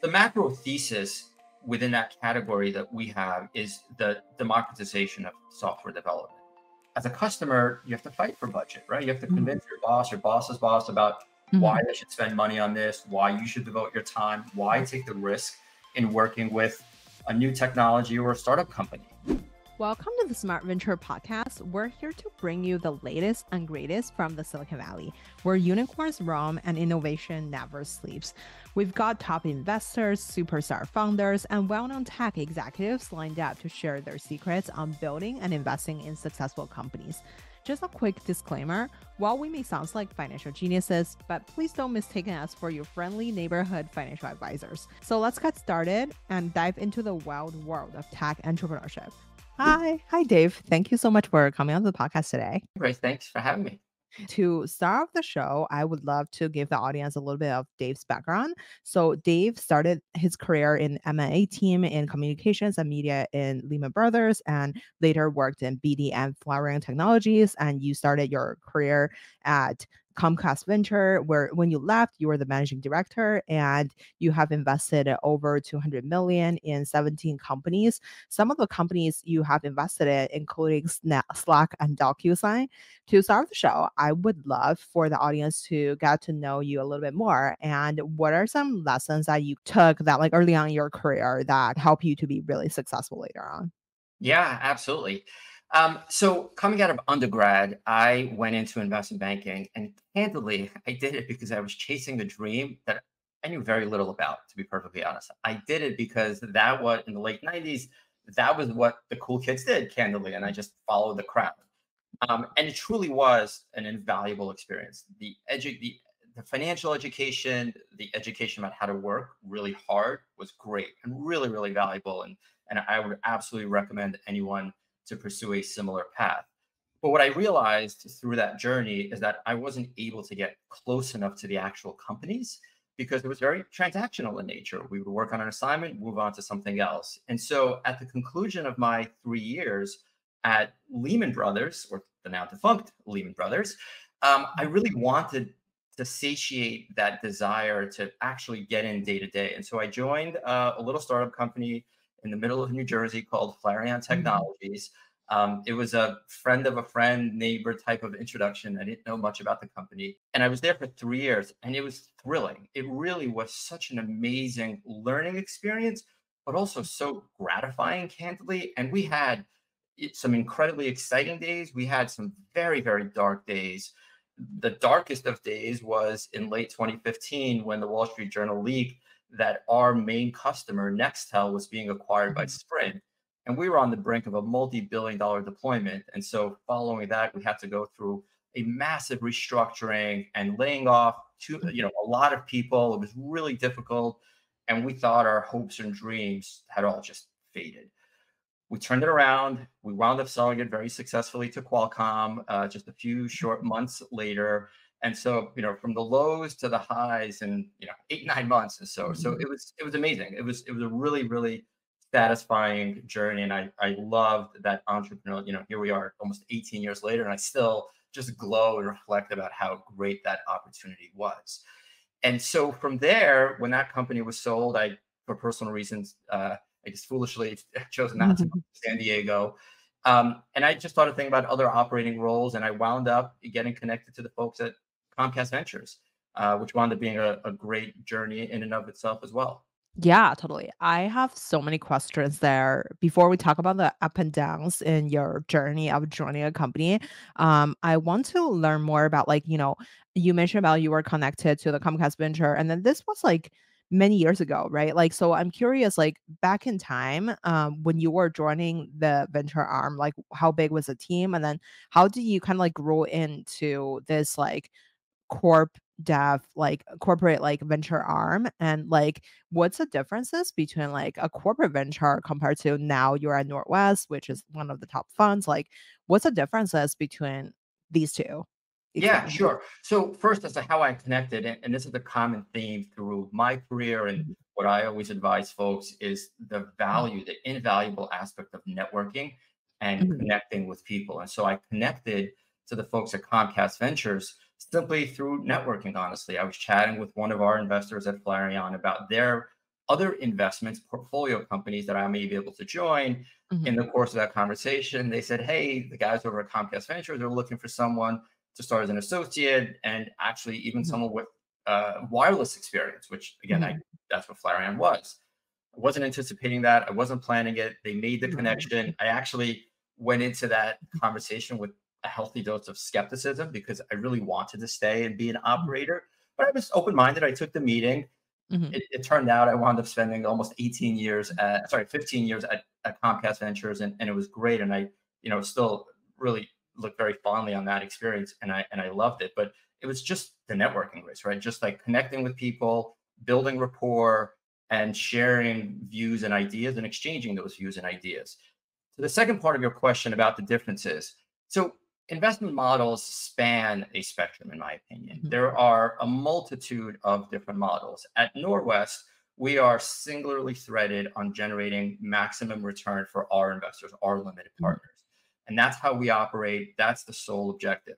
The macro thesis within that category that we have is the democratization of software development. As a customer, you have to fight for budget, right? You have to Mhm. convince your boss's boss about why Mhm. they should spend money on this, why you should devote your time, why take the risk in working with a new technology or a startup company. Welcome to the Smart Venture Podcast. We're here to bring you the latest and greatest from the Silicon Valley, where unicorns roam and innovation never sleeps. We've got top investors, superstar founders, and well-known tech executives lined up to share their secrets on building and investing in successful companies. Just a quick disclaimer, while we may sound like financial geniuses, but please don't mistake us for your friendly neighborhood financial advisors. So let's get started and dive into the wild world of tech entrepreneurship. Hi, Dave. Thank you so much for coming on the podcast today. Great, thanks for having me. To start off the show, I would love to give the audience a little bit of Dave's background. So, Dave started his career in M&A team in communications and media in Lehman Brothers, and later worked in BD and Flowering Technologies. And you started your career at Comcast Venture, where when you left, you were the managing director, and you have invested over 200 million in 17 companies. Some of the companies you have invested in, including Slack and DocuSign. To start the show, I would love for the audience to get to know you a little bit more. And what are some lessons that you took that like early on in your career that help you to be really successful later on? Yeah, absolutely. So coming out of undergrad, I went into investment banking, and candidly, I did it because I was chasing a dream that I knew very little about, to be perfectly honest. I did it because that was in the late 90s, that was what the cool kids did, candidly, and I just followed the crowd. And it truly was an invaluable experience. The financial education, the education about how to work really hard was great and really, really valuable. And I would absolutely recommend anyone to pursue a similar path. But what I realized through that journey is that I wasn't able to get close enough to the actual companies because it was very transactional in nature. We would work on an assignment, move on to something else. And so at the conclusion of my 3 years at Lehman Brothers, or the now defunct Lehman Brothers, I really wanted to satiate that desire to actually get in day to day. And so I joined a little startup company in the middle of New Jersey called Flarion Mhm. Technologies. It was a friend of a friend, neighbor type of introduction. I didn't know much about the company. And I was there for 3 years, and it was thrilling. It really was such an amazing learning experience, but also so gratifying, candidly. And we had some incredibly exciting days. We had some very, very dark days. The darkest of days was in late 2015 when the Wall Street Journal leaked that our main customer, Nextel, was being acquired by Mhm. Sprint. And we were on the brink of a multi-billion-dollar deployment. And so following that, we had to go through a massive restructuring and laying off a lot of people. It was really difficult. And we thought our hopes and dreams had all just faded. We turned it around. We wound up selling it very successfully to Qualcomm just a few short months later. And so, from the lows to the highs in 8, 9 months or so. So Mhm. it was amazing. It was a really, really satisfying journey. And I loved that entrepreneurial, here we are almost 18 years later, and I still just glow and reflect about how great that opportunity was. And so from there, when that company was sold, for personal reasons, I just foolishly chose not to move Mhm. to San Diego. And I just started thinking about other operating roles, and I wound up getting connected to the folks at Comcast Ventures, which wound up being a great journey in and of itself as well. Yeah, totally. I have so many questions there. Before we talk about the up and downs in your journey of joining a company, I want to learn more about you mentioned about you were connected to the Comcast Venture, and then this was like many years ago, right? Like, so I'm curious, like back in time, when you were joining the venture arm, like how big was the team, and then how did you kind of like grow into this like corp dev like corporate like venture arm, and like what's the differences between like a corporate venture compared to now you're at Norwest, which is one of the top funds, like what's the differences between these two? Yeah, Explain. sure. So first, as to how I connected, and this is a common theme through my career, and Mhm. what I always advise folks is the value, the invaluable aspect of networking and Mhm. connecting with people. And so I connected to the folks at Comcast Ventures simply through networking. Honestly, I was chatting with one of our investors at Flarion about their other investments, portfolio companies that I may be able to join. In Mhm. the course of that conversation, they said, "Hey, the guys over at Comcast Ventures are looking for someone to start as an associate, and actually even Mhm. someone with wireless experience." Which again, Mhm. that's what Flarian was. I wasn't anticipating that. I wasn't planning it. They made the Right. connection. I actually went into that conversation with a healthy dose of skepticism because I really wanted to stay and be an Mhm. operator. But I was open minded. I took the meeting. Mhm. It turned out I wound up spending almost 18 years sorry, 15 years at Comcast Ventures, and it was great. And I, still really look very fondly on that experience, and I loved it. But it was just the networking race, right? Just like connecting with people, building rapport, and sharing views and ideas and exchanging those views and ideas. So the second part of your question about the differences. So investment models span a spectrum, in my opinion. Mhm. There are a multitude of different models. At Norwest, we are singularly threaded on generating maximum return for our investors, our limited Mhm. partners. And that's how we operate. That's the sole objective.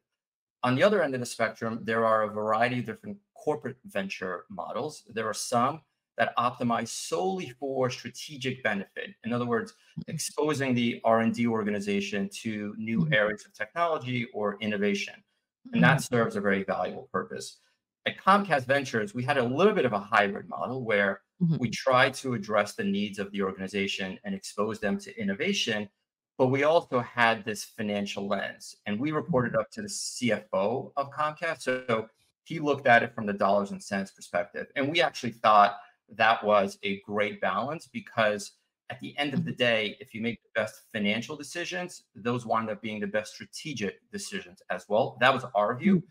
On the other end of the spectrum, there are a variety of different corporate venture models. There are some that optimize solely for strategic benefit. In other words, exposing the R&D organization to new Mhm. areas of technology or innovation. And that Mhm. serves a very valuable purpose. At Comcast Ventures, we had a little bit of a hybrid model where we Mhm. tried to address the needs of the organization and expose them to innovation, but we also had this financial lens, and we reported Mhm. up to the CFO of Comcast. So he looked at it from the dollars and cents perspective. And we actually thought that was a great balance because at the end of the Mhm. day, if you make the best financial decisions, those wind up being the best strategic decisions as well. That was our Mhm. view.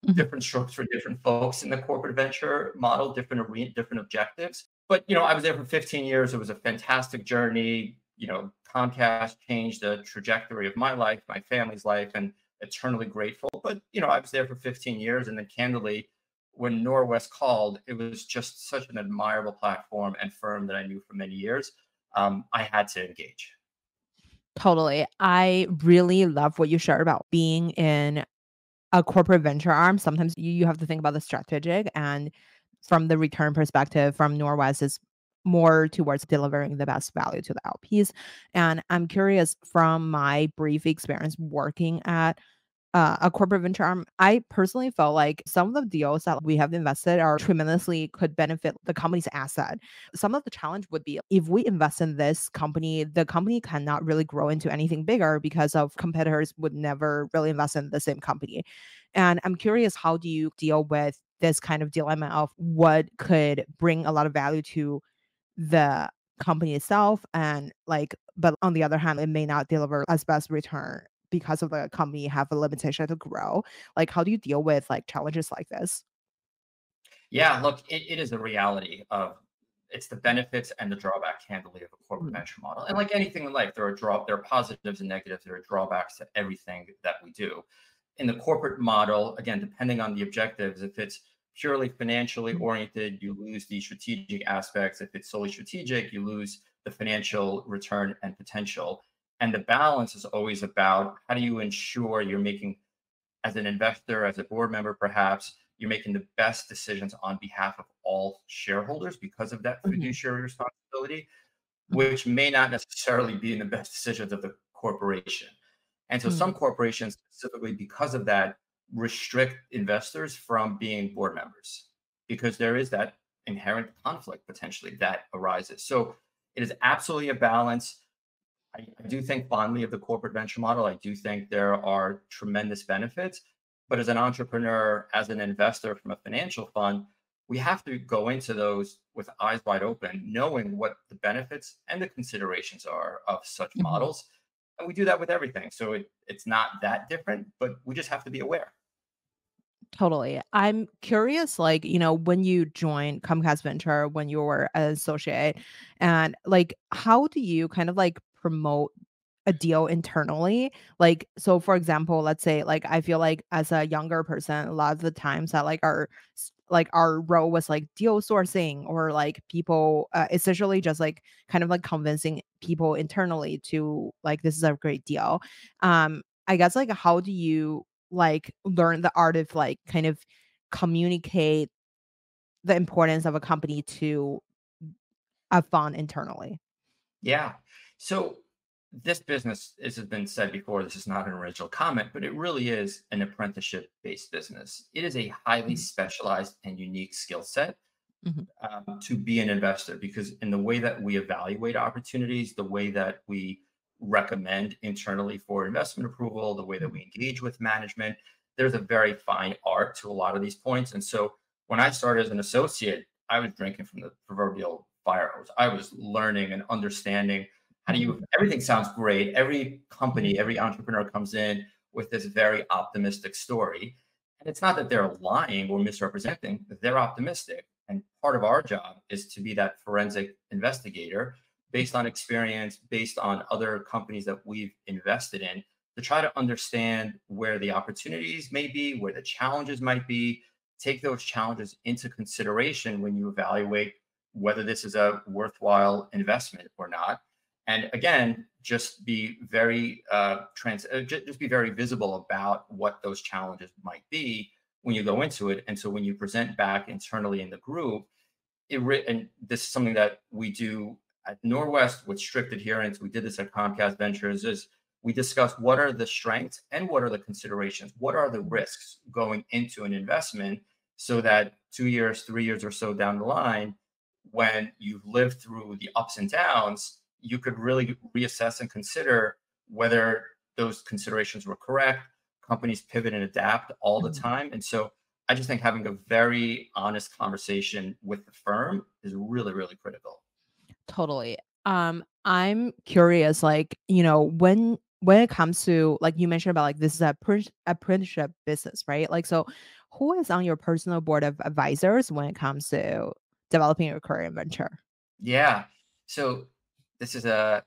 Mhm. Different strokes for different folks in the corporate venture model, different different objectives. But I was there for 15 years. It was a fantastic journey. Comcast changed the trajectory of my life, my family's life, and eternally grateful. But I was there for 15 years, and then candidly, when Norwest called, it was just such an admirable platform and firm that I knew for many years. I had to engage. Totally. I really love what you shared about being in a corporate venture arm. Sometimes you have to think about the strategic, and from the return perspective, from Norwest is more towards delivering the best value to the LPs. And I'm curious, from my brief experience working at a corporate venture arm, I personally felt like some of the deals that we have invested are tremendously could benefit the company's asset. Some of the challenge would be if we invest in this company, the company cannot really grow into anything bigger because of competitors would never really invest in the same company. And I'm curious, how do you deal with this kind of dilemma of what could bring a lot of value to the company itself, and like, but on the other hand, it may not deliver as best return because of the company have a limitation to grow. Like, how do you deal with like challenges like this? Yeah, look, it is a reality of it's the benefits and the drawback candidly of a corporate Mhm. venture model. And like anything in life, there are positives and negatives, there are drawbacks to everything that we do. In the corporate model, again, depending on the objectives, if it's purely financially Mhm. oriented, you lose the strategic aspects. If it's solely strategic, you lose the financial return and potential. And the balance is always about how do you ensure you're making, as an investor, as a board member, perhaps you're making the best decisions on behalf of all shareholders because of that Mhm. fiduciary responsibility, Mhm. which may not necessarily be in the best decisions of the corporation. And so some Mhm. corporations, specifically because of that, restrict investors from being board members because there is that inherent conflict potentially that arises. So it is absolutely a balance. I do think fondly of the corporate venture model. I do think there are tremendous benefits. But as an entrepreneur, as an investor from a financial fund, we have to go into those with eyes wide open, knowing what the benefits and the considerations are of such Mhm. models. And we do that with everything. So it's not that different, but we just have to be aware. Totally. I'm curious, like, when you joined Comcast Venture, when you were an associate, and like, how do you kind of like promote a deal internally? Like, so for example, let's say, like, I feel like as a younger person, a lot of the times that like like our role was like deal sourcing, or like people, essentially just like kind of like convincing people internally to like this is a great deal. I guess, like, how do you like learn the art of like kind of communicate the importance of a company to a fund internally? Yeah. So this business, as has been said before, this is not an original comment, but it really is an apprenticeship-based business. It is a highly Mhm, specialized and unique skill set mhm, to be an investor because in the way that we evaluate opportunities, the way that we recommend internally for investment approval, the way that mhm, we engage with management, there's a very fine art to a lot of these points. And so when I started as an associate, I was drinking from the proverbial fire hose. I was learning and understanding how do mhm, you, everything sounds great. Every mhm, company, every entrepreneur comes in with this very optimistic story. And it's not that they're lying or misrepresenting, they're optimistic. And part of our job is to be that forensic investigator based on experience, based on other companies that we've invested in, to try to understand where the opportunities may be, where the challenges might be, take those challenges into consideration when you evaluate whether this is a worthwhile investment or not. And again, just be very just be very visible about what those challenges might be when you go into it. And so when you present back internally in the group, and this is something that we do at Norwest with strict adherence. We did this at Comcast Ventures. Is we discuss what are the strengths and what are the considerations. What are the mhm, risks going into an investment, so that 2 years, 3 years or so down the line, when you've lived through the ups and downs, you could really reassess and consider whether those considerations were correct. Companies pivot and adapt all the mhm. time, and so I just think having a very honest conversation with the firm is really, really critical. Totally. I'm curious, like, when it comes to like you mentioned about like this is a apprenticeship business, right? Like, so who is on your personal board of advisors when it comes to developing your career in venture? Yeah. So this is a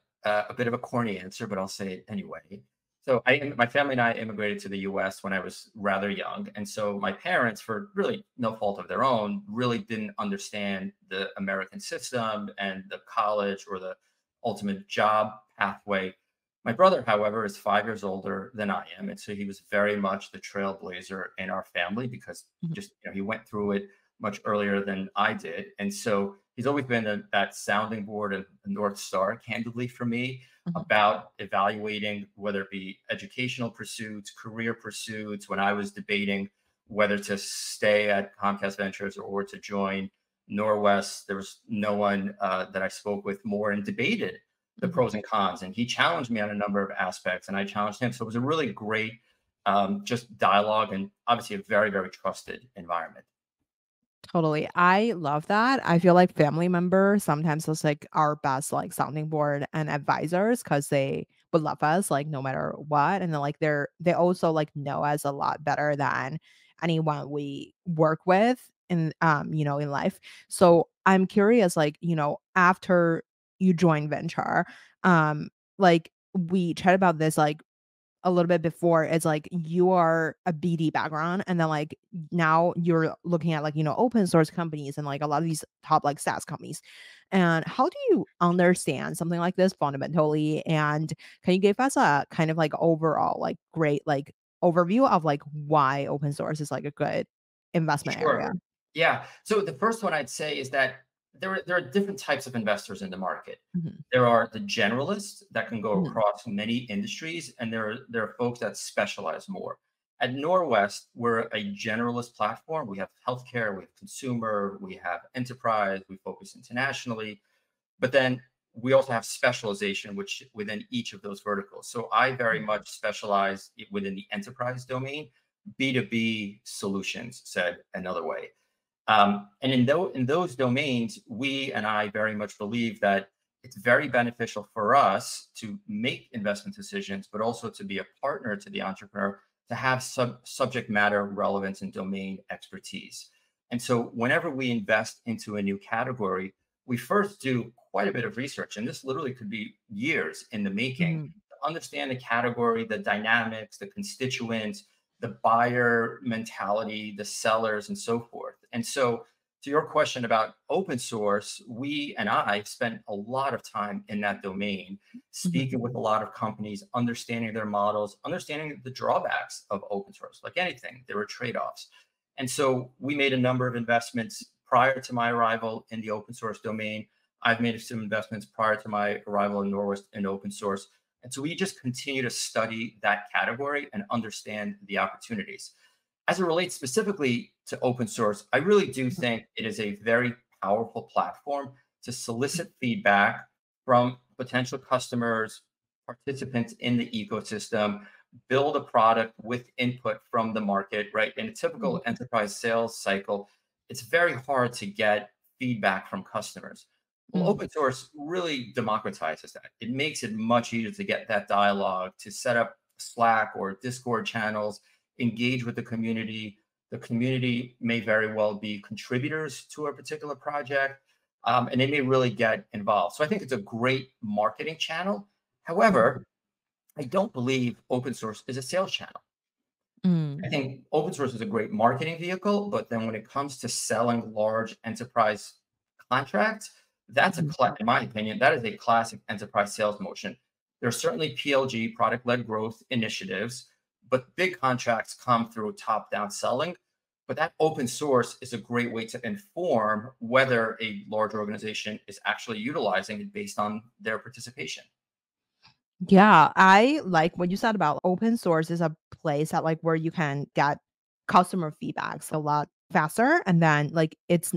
bit of a corny answer, but I'll say it anyway. So my family and I immigrated to the U.S. when I was rather young, and so my parents, for really no fault of their own, really didn't understand the American system and the college or the ultimate job pathway. My brother, however, is 5 years older than I am, and so he was very much the trailblazer in our family because Mhm, just he went through it much earlier than I did, and so he's always been that sounding board and a North Star, candidly, for me mhm, about evaluating whether it be educational pursuits, career pursuits. When I was debating whether to stay at Comcast Ventures or to join Norwest, there was no one that I spoke with more and debated the mhm. pros and cons. And he challenged me on a number of aspects, and I challenged him. So it was a really great just dialogue and obviously a very, very trusted environment. Totally. I love that. I feel like family members sometimes is like our best like sounding board and advisors because they would love us like no matter what. And then like they also like know us a lot better than anyone we work with in in life. So I'm curious, like, after you join venture, um, like we chat about this like a little bit before, it's like you are a BD background and then like now you're looking at like, open source companies and like a lot of these top like SaaS companies. And how do you understand something like this fundamentally? And can you give us a kind of like overall like great like overview of like why open source is like a good investment area? Sure. Yeah. So the first one I'd say is that there are different types of investors in the market. Mhm, There are the generalists that can go mhm, across many industries, and there are folks that specialize more. At Norwest, we're a generalist platform. We have healthcare, we have consumer, we have enterprise, we focus internationally, but then we also have specialization, which within each of those verticals. So I very mhm, much specialize within the enterprise domain, B2B solutions, said another way. And in those domains, we and I very much believe that it's very beneficial for us to make investment decisions, but also to be a partner to the entrepreneur, to have subject matter relevance and domain expertise. And so whenever we invest into a new category, we first do quite a bit of research. And this literally could be years in the making mhm, to understand the category, the dynamics, the constituents, the buyer mentality, the sellers, and so forth. And so, to your question about open source, we and I spent a lot of time in that domain, mhm, speaking with a lot of companies, understanding their models, understanding the drawbacks of open source. Like anything, there were trade offs. And so, we made a number of investments prior to my arrival in the open source domain. I've made some investments prior to my arrival in Norwest in open source. And so we just continue to study that category and understand the opportunities. As it relates specifically to open source, I really do think it is a very powerful platform to solicit feedback from potential customers, participants in the ecosystem, build a product with input from the market, right? In a typical Mhm. enterprise sales cycle, it's very hard to get feedback from customers. Well, Mm. open source really democratizes that. It makes it much easier to get that dialogue, to set up Slack or Discord channels, engage with the community. The community may very well be contributors to a particular project, and they may really get involved. So I think it's a great marketing channel. Mhm. However, I don't believe open source is a sales channel. I Mm. think open source is a great marketing vehicle, but then when it comes to selling large enterprise contracts, Mhm. in my opinion, that is a classic enterprise sales motion. There are certainly PLG, product led growth initiatives, but big contracts come through top down selling. But that open source is a great way to inform whether a large organization is actually utilizing it based on their participation. Yeah, I like what you said about open source is a place that like where you can get customer feedbacks a lot faster and then like it's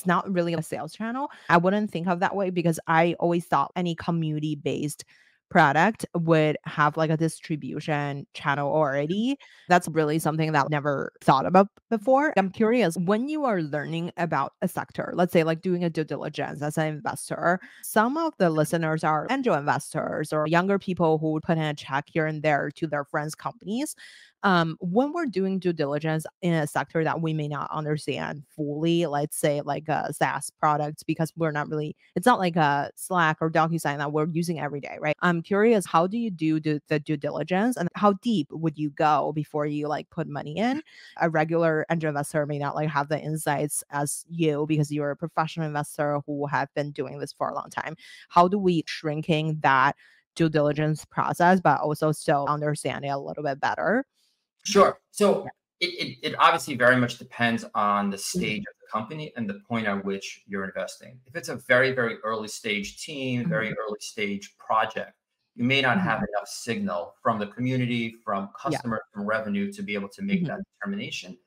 not really a sales channel. I wouldn't think of that way because I always thought any community based product would have like a distribution channel already. That's really something that I never thought about before. I'm curious when you are learning about a sector, let's say like doing a due diligence as an investor, some of the listeners are angel investors or younger people who would put in a check here and there to their friends' companies. When we're doing due diligence in a sector that we may not understand fully, let's say like a SaaS products, because we're not really, it's not like a Slack or DocuSign that we're using every day, right? I'm curious, how do you do the due diligence and how deep would you go before you like put money in? A regular angel investor may not like have the insights as you because you're a professional investor who have been doing this for a long time. How do we shrinking that due diligence process, but also still understand it a little bit better? Sure. Yeah. So it obviously very much depends on the stage Mhm. of the company and the point at which you're investing. If it's a very, very early stage team, very Mhm. early stage project, you may not have Mhm. enough signal from the community, from Yeah. customers, from revenue to be able to make that Mhm. determination.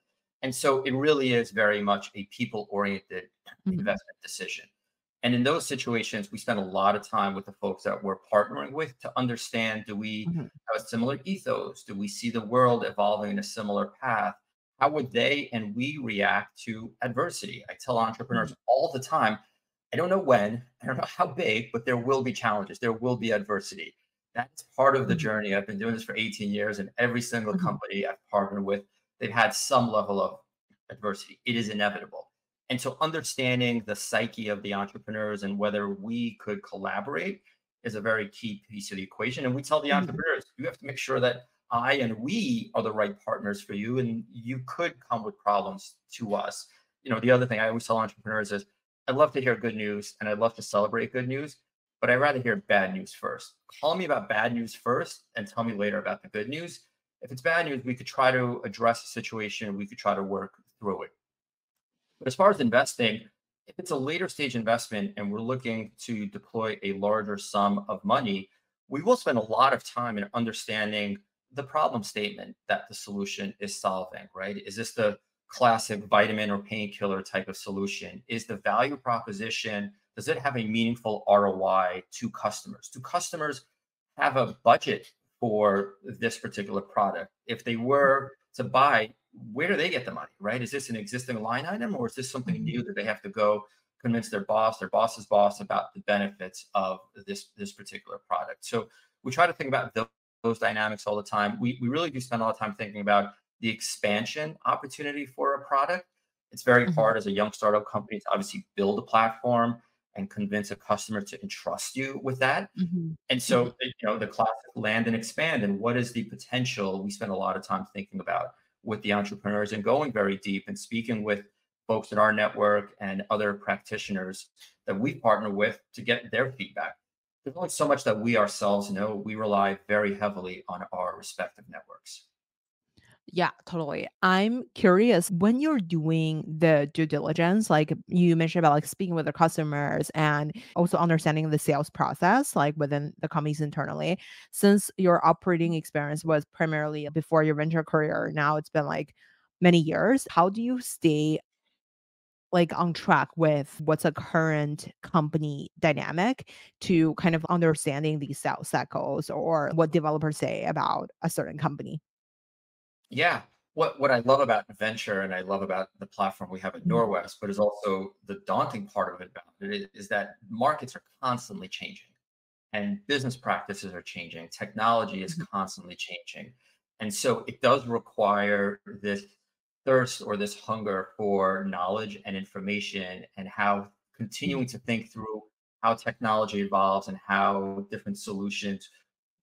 And so it really is very much a people oriented Mhm. investment decision. And in those situations, we spend a lot of time with the folks that we're partnering with to understand, do we Mhm. have a similar ethos? Do we see the world evolving in a similar path? How would they and we react to adversity? I tell Mhm. entrepreneurs all the time, I don't know when, I don't know how big, but there will be challenges. There will be adversity. That's part of the Mhm. journey. I've been doing this for 18 years, and every single Mhm. company I've partnered with, they've had some level of adversity. It is inevitable. And so understanding the psyche of the entrepreneurs and whether we could collaborate is a very key piece of the equation. And we tell the Mhm. entrepreneurs, you have to make sure that I and we are the right partners for you. And you could come with problems to us. You know, the other thing I always tell entrepreneurs is I love to hear good news and I love to celebrate good news, but I'd rather hear bad news first. Call me about bad news first and tell me later about the good news. If it's bad news, we could try to address the situation. We could try to work through it. But as far as investing, if it's a later stage investment and we're looking to deploy a larger sum of money, we will spend a lot of time in understanding the problem statement that the solution is solving, right? Is this the classic vitamin or painkiller type of solution? Is the value proposition, does it have a meaningful ROI to customers? Do customers have a budget for this particular product? If they were to buy, where do they get the money, right? Is this an existing line item or is this something Mhm. new that they have to go convince their boss's boss about the benefits of this particular product? So we try to think about those dynamics all the time. We really do spend a lot of time thinking about the expansion opportunity for a product. It's very Mhm. hard as a young startup company to obviously build a platform and convince a customer to entrust you with that. Mhm. And Mhm. so, the classic land and expand, and what is the potential we spend a lot of time thinking about with the entrepreneurs and going very deep and speaking with folks in our network and other practitioners that we partner with to get their feedback. There's only so much that we ourselves know. We rely very heavily on our respective networks. Yeah, totally. I'm curious when you're doing the due diligence, like you mentioned about like speaking with the customers and also understanding the sales process, like within the companies internally. Since your operating experience was primarily before your venture career, now it's been like many years. How do you stay like on track with what's a current company dynamic to kind of understanding these sales cycles or what developers say about a certain company? Yeah. What I love about venture and I love about the platform we have at Mhm, Norwest, but is also the daunting part of it about it is that markets are constantly changing and business practices are changing. Technology is mhm, constantly changing. And so it does require this thirst or this hunger for knowledge and information and how mhm, continuing to think through how technology evolves and how different solutions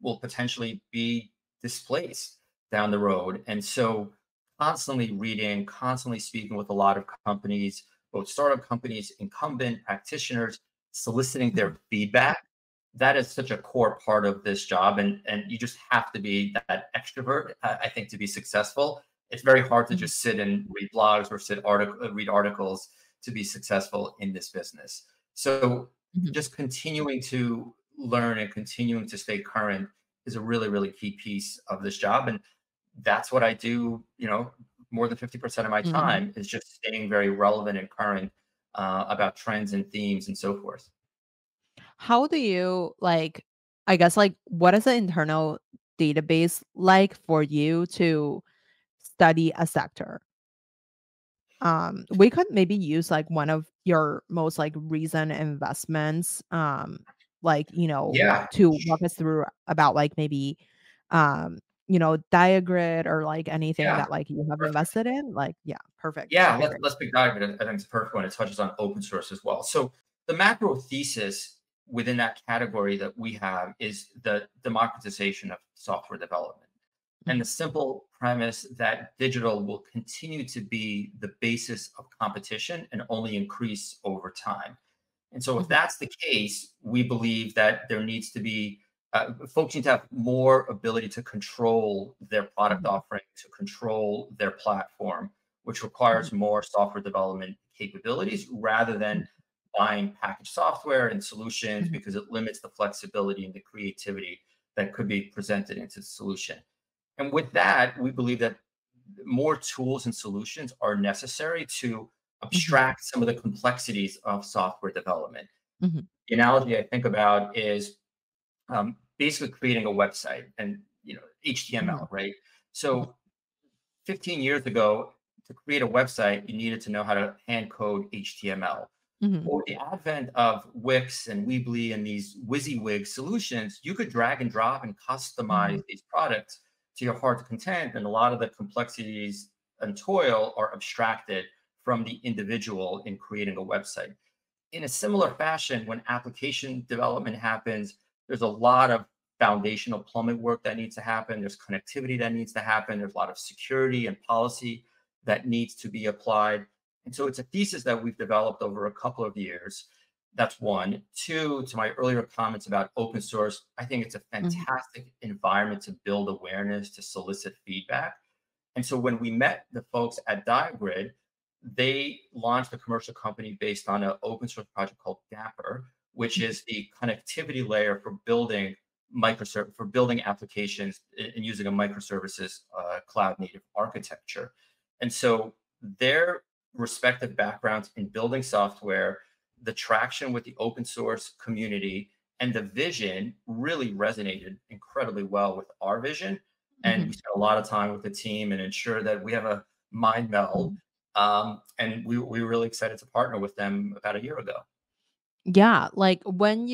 will potentially be displaced down the road. And so constantly reading, constantly speaking with a lot of companies, both startup companies, incumbent practitioners, soliciting mhm, their feedback. That is such a core part of this job. And you just have to be that extrovert, I think, to be successful. It's very hard to mhm, just sit and read blogs or read articles to be successful in this business. So mhm. just continuing to learn and continuing to stay current is a really, really key piece of this job. And that's what I do, more than 50% of my Mhm. time is just staying very relevant and current about trends and themes and so forth. How do you like I guess like what is the internal database like for you to study a sector? We could maybe use like one of your most like recent investments, like, Yeah, to walk us through about like maybe Diagrid or like anything yeah, that like you have perfect. invested in. Like, yeah, perfect. Yeah, Okay, great. let's big dive into it. I think it's a perfect one. It touches on open source as well. So the macro thesis within that category that we have is the democratization of software development. And the Mhm, simple premise that digital will continue to be the basis of competition and only increase over time. And so, if mhm, that's the case, we believe that there needs to be folks need to have more ability to control their product mhm, offering, to control their platform, which mhm, requires more software development capabilities rather mhm, than buying packaged software and solutions mhm, because it limits the flexibility and the creativity that could be presented into the solution. And with that, we believe that more tools and solutions are necessary to mhm, abstract some of the complexities of software development. mhm, The analogy I think about is basically creating a website and mhm, HTML, right? mhm, So 15 years ago, to create a website, you needed to know how to hand code HTML. mhm, Well, with the advent of Wix and Weebly and these WYSIWYG solutions, you could drag and drop and customize mhm, these products to your heart's content. And a lot of the complexities and toil are abstracted from the individual in creating a website. In a similar fashion, when application development happens, there's a lot of foundational plumbing work that needs to happen. There's connectivity that needs to happen. There's a lot of security and policy that needs to be applied. And so it's a thesis that we've developed over a couple of years. That's one. Two, to my earlier comments about open source, I think it's a mhm, fantastic environment to build awareness, to solicit feedback. And so when we met the folks at Diagrid, they launched a commercial company based on an open source project called Dapper, which mhm, is the connectivity layer for building applications and using a microservices cloud native architecture. And so their respective backgrounds in building software, the traction with the open source community, and the vision really resonated incredibly well with our vision. And we mhm, spent a lot of time with the team and ensure that we have a mind meld. mhm. And we were really excited to partner with them about a year ago. Yeah, like when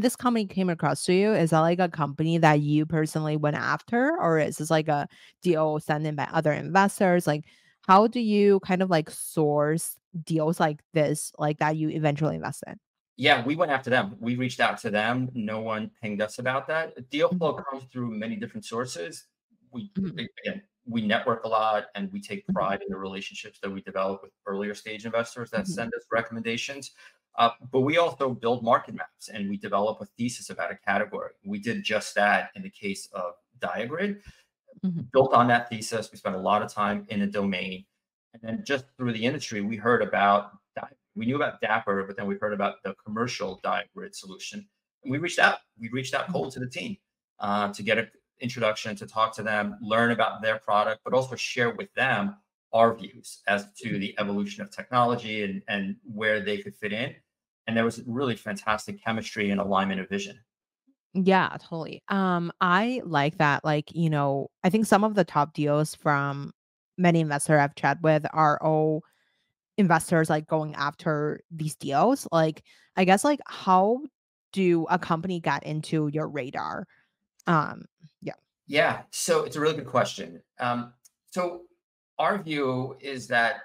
this company came across to you, is that like a company that you personally went after, or is this like a deal sent in by other investors? Like, how do you kind of like source deals like this, like that you eventually invest in? Yeah, we went after them. We reached out to them. No one pinged us about that. Deal Mhm, flow comes through many different sources. We mhm, again, we network a lot and we take mhm, pride in the relationships that we develop with earlier stage investors that mhm, send us recommendations. But we also build market maps and we develop a thesis about a category. We did just that in the case of Diagrid. Mhm. Built on that thesis. We spent a lot of time in the domain. And then just through the industry, we heard about, we knew about Dapper, but then we heard about the commercial dive grid solution. And we reached out. We reached out Mhm. cold to the team to get an introduction, to talk to them, learn about their product, but also share with them our views as to the evolution of technology and where they could fit in. And there was really fantastic chemistry and alignment of vision. Yeah, totally. I like that. Like, I think some of the top deals from many investors I've chatted with are all investors like going after these deals. Like, I guess like how do a company get into your radar? Um, yeah. Yeah, so it's a really good question. So our view is that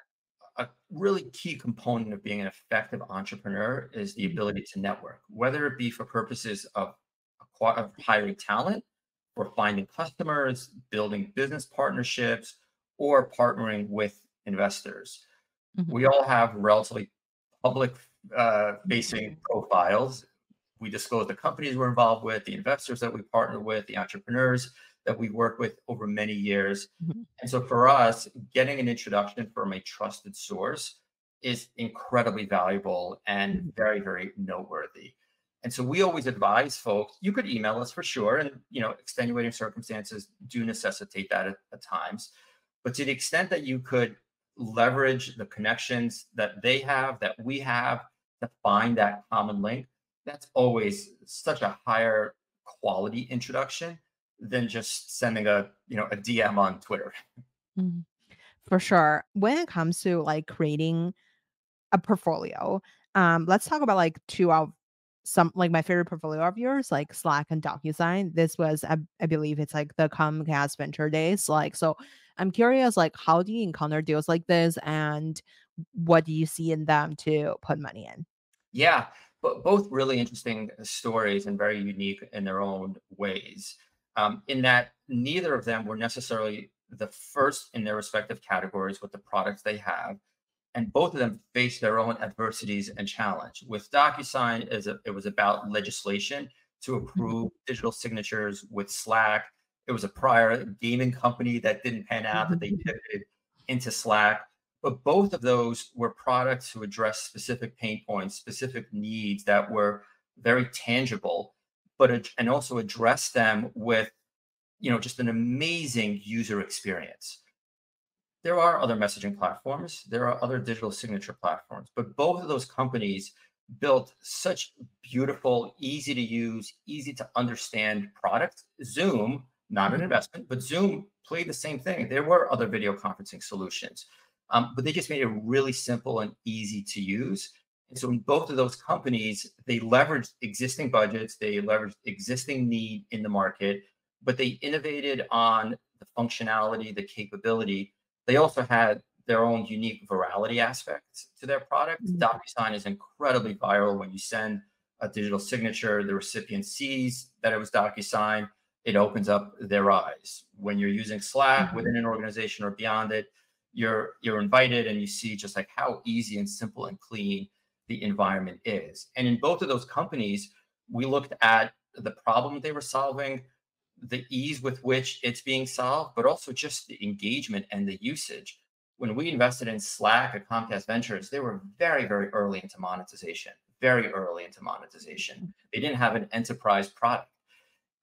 a really key component of being an effective entrepreneur is the Mhm. ability to network, whether it be for purposes of, of hiring talent, or finding customers, building business partnerships, or partnering with investors. Mhm. We all have relatively public facing profiles. We disclose the companies we're involved with, the investors that we partner with, the entrepreneurs that we work with over many years. Mhm. And so for us, getting an introduction from a trusted source is incredibly valuable and Mhm. very, very noteworthy. And so we always advise folks, you could email us for sure. And, extenuating circumstances do necessitate that at times. But to the extent that you could leverage the connections that they have, that we have, to find that common link, that's always such a higher quality introduction than just sending a DM on Twitter. Mhm. For sure. When it comes to like creating a portfolio, let's talk about like two of some like my favorite portfolio of yours, like Slack and DocuSign. This was, I believe it's like the Comcast Venture days. Like, so I'm curious, like, how do you encounter deals like this, and what do you see in them to put money in? Yeah, but both really interesting stories and very unique in their own ways. In that neither of them were necessarily the first in their respective categories with the products they have, and both of them faced their own adversities and challenge. With DocuSign, it was about legislation to Mhm. approve digital signatures. With Slack, it was a prior gaming company that didn't pan out that they pivoted into Slack. But both of those were products to address specific pain points, specific needs that were very tangible, and also address them with just an amazing user experience. There are other messaging platforms, there are other digital signature platforms, but both of those companies built such beautiful, easy to use, easy to understand products. Zoom, not an investment, but Zoom played the same thing. There were other video conferencing solutions, but they just made it really simple and easy to use. And so in both of those companies, they leveraged existing budgets, they leveraged existing need in the market, but they innovated on the functionality, the capability. They also had their own unique virality aspects to their product. Mhm. DocuSign is incredibly viral. When you send a digital signature, the recipient sees that it was DocuSign, it opens up their eyes. When you're using Slack Mhm. within an organization or beyond it, you're invited and you see just like how easy and simple and clean the environment is. And in both of those companies, we looked at the problem they were solving, the ease with which it's being solved, but also just the engagement and the usage. When we invested in Slack at Comcast Ventures, they were very, very early into monetization, very early into monetization. They didn't have an enterprise product.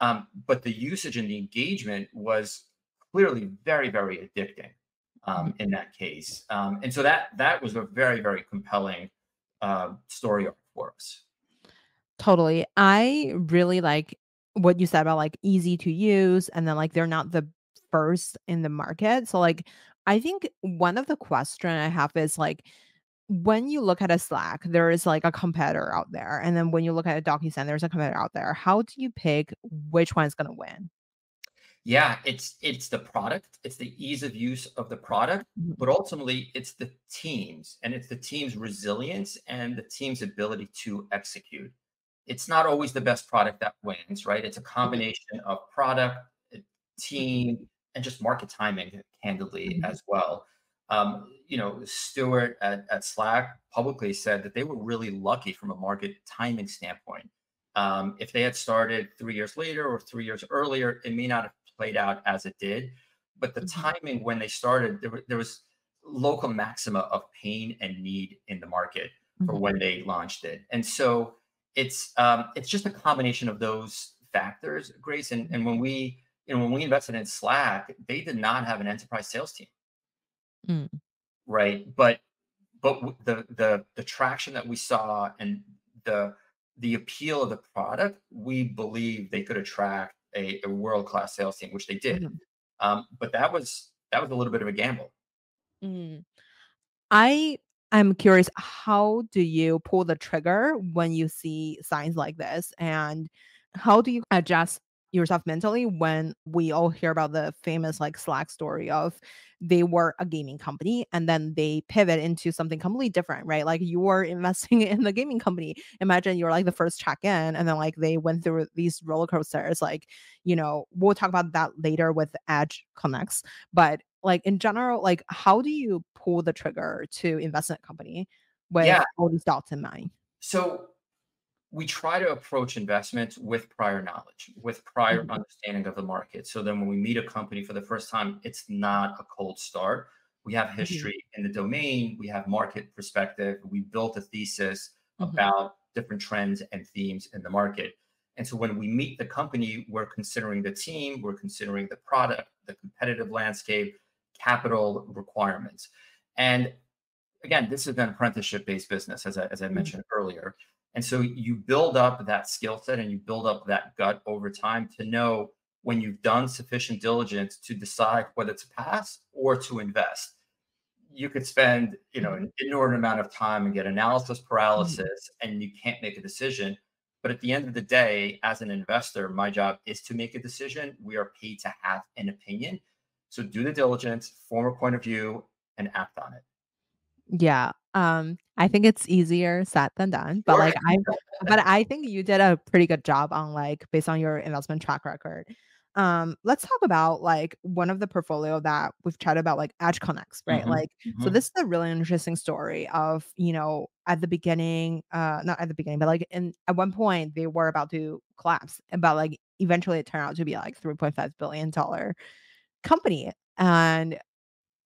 But the usage and the engagement was clearly very, very addicting Mhm. in that case. And so that was a very, very compelling story arc for us. Totally. I really like what you said about like easy to use, and then like they're not the first in the market. So like I think one of the question I have is like when you look at a Slack, there is like a competitor out there. And then when you look at a DocuSign, there's a competitor out there. How do you pick which one's gonna win? Yeah, it's the product, it's the ease of use of the product, Mhm. but ultimately it's the teams, and it's the team's resilience and the team's ability to execute. It's not always the best product that wins, right? It's a combination of product, team, and just market timing, candidly, Mhm. as well. Stewart at Slack publicly said that they were really lucky from a market timing standpoint. If they had started 3 years later or 3 years earlier, it may not have played out as it did. But the Mhm. timing when they started, there was local maxima of pain and need in the market for Mhm. when they launched it. And so it's just a combination of those factors, Grace. And when we invested in Slack, they did not have an enterprise sales team, Mm. right? But the traction that we saw and the the appeal of the product, we believe they could attract a world-class sales team, which they did. Mhm. But that was a little bit of a gamble. Mm. I am curious, how do you pull the trigger when you see signs like this? And how do you adjust yourself mentally when we all hear about the famous like Slack story of they were a gaming company and then they pivot into something completely different, right? Like you were investing in the gaming company. Imagine you're like the first check in and then like they went through these roller coasters. Like, we'll talk about that later with Edge Connects. But like in general, like how do you pull the trigger to invest in a company Yeah. with all these dots in mind? So we try to approach investments with prior knowledge, with prior Mhm, understanding of the market. So then when we meet a company for the first time, it's not a cold start. We have mhm, history in the domain, we have market perspective, we built a thesis mhm, about different trends and themes in the market. And so when we meet the company, we're considering the team, we're considering the product, the competitive landscape, capital requirements. And again, this is an apprenticeship based business, as I mhm, mentioned earlier. And so you build up that skill set and you build up that gut over time to know when you've done sufficient diligence to decide whether to pass or to invest. You could spend, mhm, an inordinate amount of time and get analysis mhm. paralysis and you can't make a decision. But at the end of the day, as an investor, my job is to make a decision. We are paid to have an opinion. So do the diligence, form a point of view, and act on it. Yeah, I think it's easier said than done, but, Sure. I think you did a pretty good job on, like, based on your investment track record. Let's talk about, like, one of the portfolio that we've chatted about, like, Edge Connects, right? Mhm, Like, so mhm. this is a really interesting story of, at the beginning, not at the beginning, but, like, at one point, they were about to collapse, but, like, eventually it turned out to be, like, $3.5 billion company, and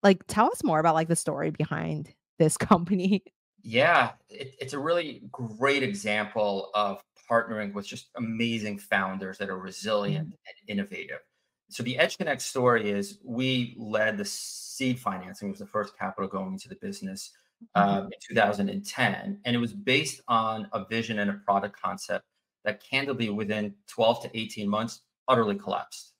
like, tell us more about, like, the story behind this company. Yeah, it's a really great example of partnering with just amazing founders that are resilient Mhm, and innovative. So the Edge Connect story is we led the seed financing, was the first capital going into the business mhm, in 2010. And it was based on a vision and a product concept that candidly within 12 to 18 months utterly collapsed.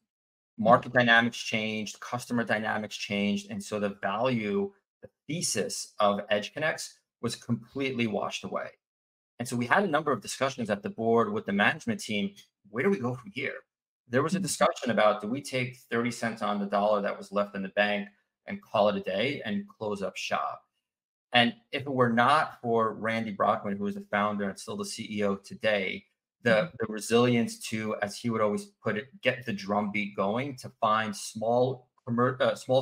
mhm, Market dynamics changed, customer dynamics changed, and so the value, the thesis of Edge Connects was completely washed away. And so we had a number of discussions at the board with the management team. Where do we go from here? There was a mhm, discussion about, do we take 30 cents on the dollar that was left in the bank and call it a day and close up shop? And if it were not for Randy Brockman, who is the founder and still the CEO today, mhm, the resilience to, as he would always put it, get the drumbeat going to find small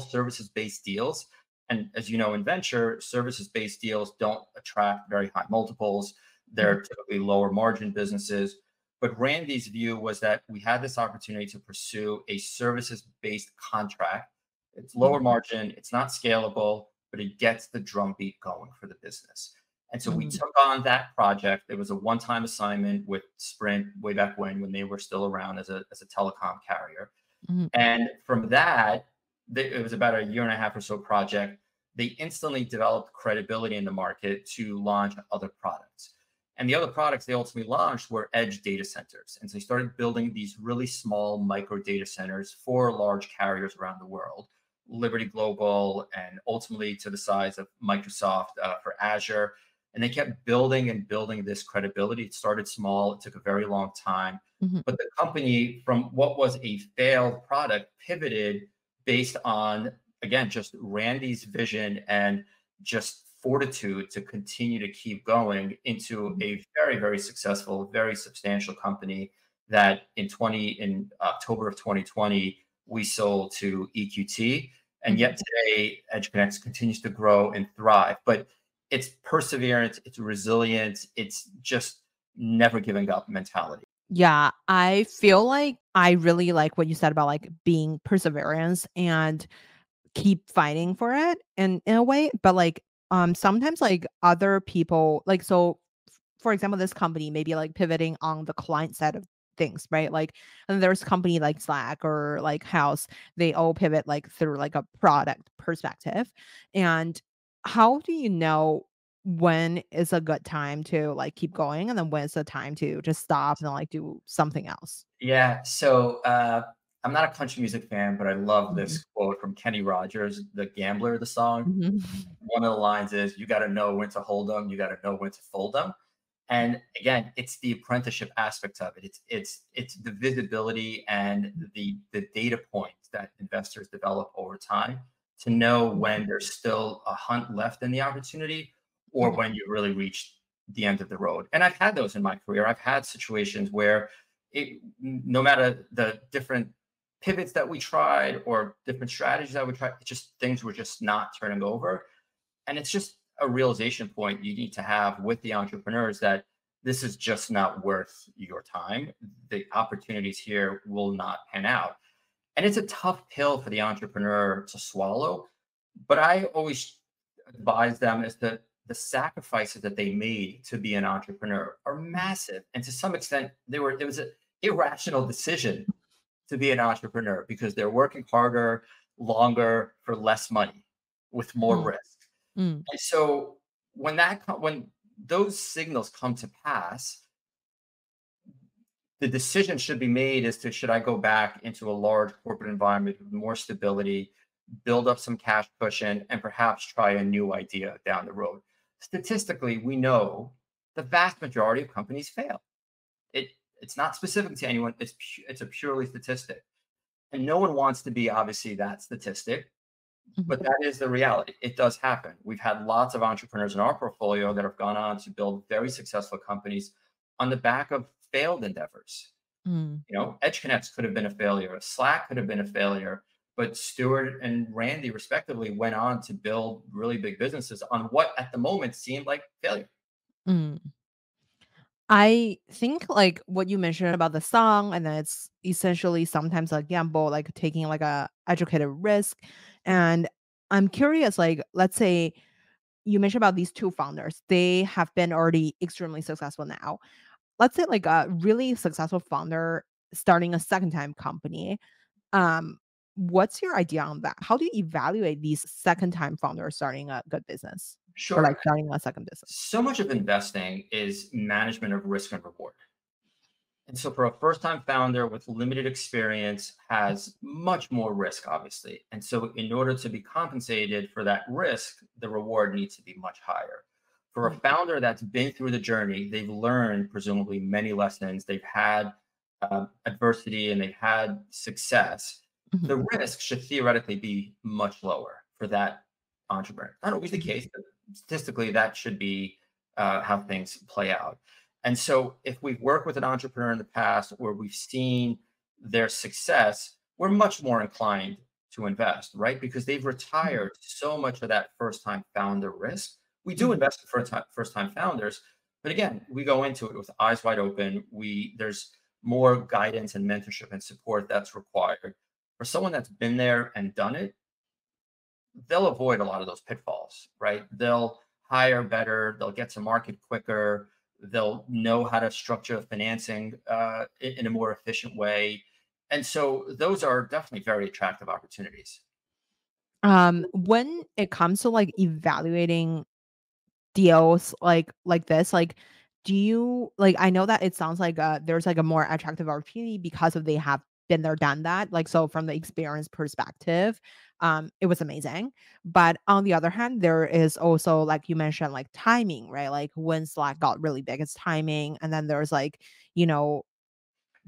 services based deals. And as you know, in venture, services based deals don't attract very high multiples. mhm, They're typically lower margin businesses. But Randy's view was that we had this opportunity to pursue a services based contract. It's lower mhm, margin, it's not scalable, but it gets the drumbeat going for the business. And so we mhm, took on that project. It was a one-time assignment with Sprint way back when they were still around as a telecom carrier. mhm, And from that, it was about a year and a half or so project. They instantly developed credibility in the market to launch other products. And the other products they ultimately launched were edge data centers. And so they started building these really small micro data centers for large carriers around the world, Liberty Global, and ultimately to the size of Microsoft for Azure. And they kept building and building this credibility. It started small, it took a very long time. mhm, But the company, from what was a failed product, pivoted based on, again, just Randy's vision and just fortitude to continue to keep going into mhm, a very, very successful, very substantial company that in October of 2020, we sold to EQT. And mhm. yet today, EdgeConnects continues to grow and thrive. But it's perseverance, it's resilience, it's just never giving up mentality. Yeah, I feel like I really like what you said about like being perseverance and keep fighting for it in a way, but like sometimes like other people like so for example, this company may be like pivoting on the client side of things, right? Like, and there's company like Slack or like House, they all pivot like through like a product perspective. And how do you know when is a good time to like keep going and then when is the time to just stop and like do something else? Yeah. So I'm not a country music fan, but I love Mhm. this quote from Kenny Rogers, the Gambler, the song. Mhm. One of the lines is, "You got to know when to hold them. You got to know when to fold them." And again, it's the apprenticeship aspect of it. It's the visibility and the data points that investors develop over time to know when there's still a hunt left in the opportunity or Mhm. when you really reached the end of the road. And I've had those in my career. I've had situations where no matter the different pivots that we tried or different strategies that we tried, just things were just not turning over. And it's just a realization point you need to have with the entrepreneurs that this is just not worth your time. The opportunities here will not pan out. And it's a tough pill for the entrepreneur to swallow. But I always advise them as the sacrifices that they made to be an entrepreneur are massive. And to some extent, it was an irrational decision to be an entrepreneur because they're working harder, longer for less money with more Mm, risk. mm, And so when those signals come to pass, the decision should be made as to should I go back into a large corporate environment with more stability, build up some cash cushion, and perhaps try a new idea down the road. Statistically, we know the vast majority of companies fail. It it's not specific to anyone. It's a purely statistic, and no one wants to be obviously that statistic. mhm, But that is the reality. It does happen. We've had lots of entrepreneurs in our portfolio that have gone on to build very successful companies on the back of failed endeavors. mm. You know, Edge Connects could have been a failure. Slack could have been a failure. But Stuart and Randy, respectively, went on to build really big businesses on what at the moment seemed like failure. Mm. I think like what you mentioned about the song, and then it's essentially sometimes a gamble, like taking like a educated risk. And I'm curious, like, let's say you mentioned about these two founders, they have been already extremely successful now. Let's say like a really successful founder starting a second time company. Um, what's your idea on that? How do you evaluate these second time founders starting a good business or like Sure. starting a second business? So much of investing is management of risk and reward. And so for a first-time founder with limited experience has much more risk, obviously. And so in order to be compensated for that risk, the reward needs to be much higher. For a Mm, founder that's been through the journey, they've learned presumably many lessons. They've had adversity and they've had success. mhm, The risk should theoretically be much lower for that entrepreneur. Not always the mhm, case, but statistically, that should be how things play out. And so if we've worked with an entrepreneur in the past where we've seen their success, we're much more inclined to invest, right? Because they've mhm, retired so much of that first time founder risk. We do mhm, invest in first time founders, but again, we go into it with eyes wide open. There's more guidance and mentorship and support that's required. For someone that's been there and done it, they'll avoid a lot of those pitfalls, right? They'll hire better, they'll get to market quicker, they'll know how to structure financing in a more efficient way. And so those are definitely very attractive opportunities. when it comes to like evaluating deals like this, like do you like I know that it sounds like there's like a more attractive opportunity because of they have been there, done that. Like so from the experience perspective, it was amazing. But on the other hand, there is also like you mentioned, like timing, right? Like when Slack got really big, it's timing. And then there's like, you know,